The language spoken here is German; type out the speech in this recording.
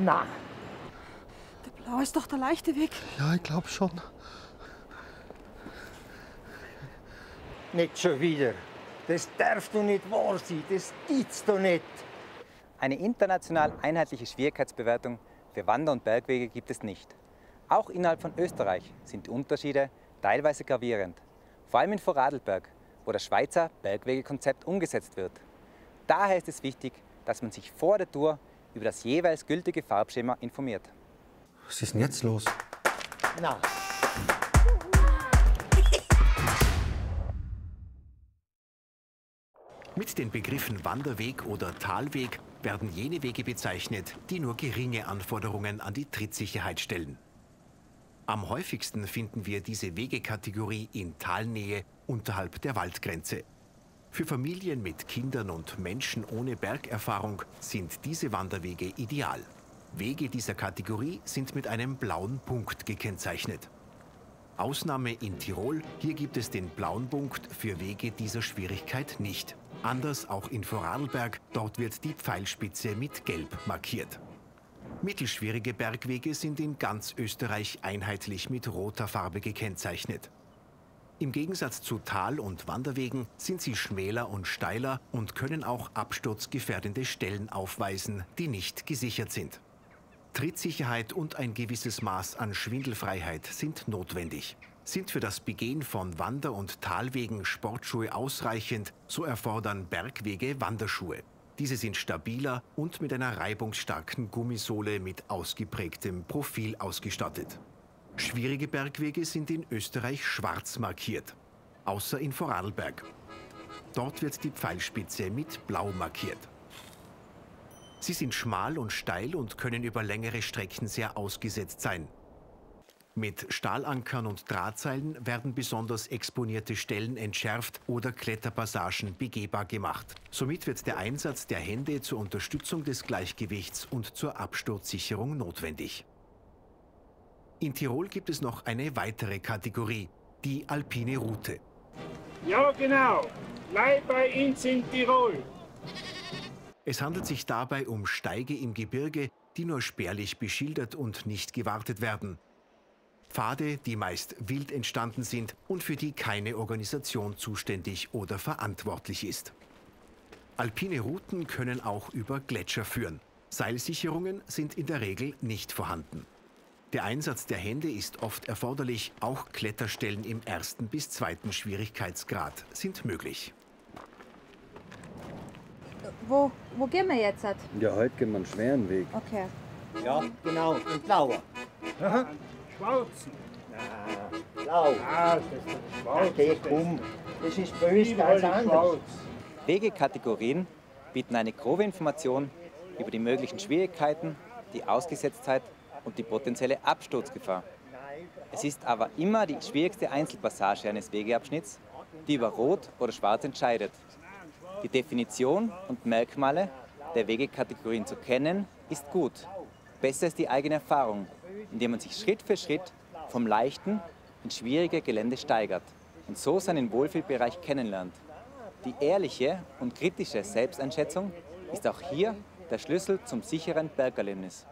Na. Der blaue ist doch der leichte Weg. Ja, ich glaube schon. Nicht schon wieder. Das darf doch nicht wahr sein. Das gibt's doch nicht. Eine international einheitliche Schwierigkeitsbewertung für Wander- und Bergwege gibt es nicht. Auch innerhalb von Österreich sind die Unterschiede teilweise gravierend. Vor allem in Vorarlberg, wo das Schweizer Bergwegekonzept umgesetzt wird. Daher ist es wichtig, dass man sich vor der Tour über das jeweils gültige Farbschema informiert. Was ist denn jetzt los? Na. Mit den Begriffen Wanderweg oder Talweg werden jene Wege bezeichnet, die nur geringe Anforderungen an die Trittsicherheit stellen. Am häufigsten finden wir diese Wegekategorie in Talnähe unterhalb der Waldgrenze. Für Familien mit Kindern und Menschen ohne Bergerfahrung sind diese Wanderwege ideal. Wege dieser Kategorie sind mit einem blauen Punkt gekennzeichnet. Ausnahme in Tirol, hier gibt es den blauen Punkt für Wege dieser Schwierigkeit nicht. Anders auch in Vorarlberg, dort wird die Pfeilspitze mit Gelb markiert. Mittelschwierige Bergwege sind in ganz Österreich einheitlich mit roter Farbe gekennzeichnet. Im Gegensatz zu Tal- und Wanderwegen sind sie schmäler und steiler und können auch absturzgefährdende Stellen aufweisen, die nicht gesichert sind. Trittsicherheit und ein gewisses Maß an Schwindelfreiheit sind notwendig. Sind für das Begehen von Wander- und Talwegen Sportschuhe ausreichend, so erfordern Bergwege Wanderschuhe. Diese sind stabiler und mit einer reibungsstarken Gummisohle mit ausgeprägtem Profil ausgestattet. Schwierige Bergwege sind in Österreich schwarz markiert, außer in Vorarlberg. Dort wird die Pfeilspitze mit blau markiert. Sie sind schmal und steil und können über längere Strecken sehr ausgesetzt sein. Mit Stahlankern und Drahtseilen werden besonders exponierte Stellen entschärft oder Kletterpassagen begehbar gemacht. Somit wird der Einsatz der Hände zur Unterstützung des Gleichgewichts und zur Absturzsicherung notwendig. In Tirol gibt es noch eine weitere Kategorie, die alpine Route. Ja, genau. Bleib bei uns in Tirol. Es handelt sich dabei um Steige im Gebirge, die nur spärlich beschildert und nicht gewartet werden. Pfade, die meist wild entstanden sind und für die keine Organisation zuständig oder verantwortlich ist. Alpine Routen können auch über Gletscher führen. Seilsicherungen sind in der Regel nicht vorhanden. Der Einsatz der Hände ist oft erforderlich, auch Kletterstellen im 1. bis 2. Schwierigkeitsgrad sind möglich. Wo gehen wir jetzt? Ja, heute gehen wir einen schweren Weg. Okay. Ja, genau. Und blauer. Aha. Schwarzen. Blau. Ah, das ist der Schwarz. Okay, komm. Das ist böse als anders. Wegekategorien bieten eine grobe Information über die möglichen Schwierigkeiten, die Ausgesetztheit und die potenzielle Absturzgefahr. Es ist aber immer die schwierigste Einzelpassage eines Wegeabschnitts, die über Rot oder Schwarz entscheidet. Die Definition und Merkmale der Wegekategorien zu kennen, ist gut. Besser ist die eigene Erfahrung, indem man sich Schritt für Schritt vom leichten ins schwierige Gelände steigert und so seinen Wohlfühlbereich kennenlernt. Die ehrliche und kritische Selbsteinschätzung ist auch hier der Schlüssel zum sicheren Bergerlebnis.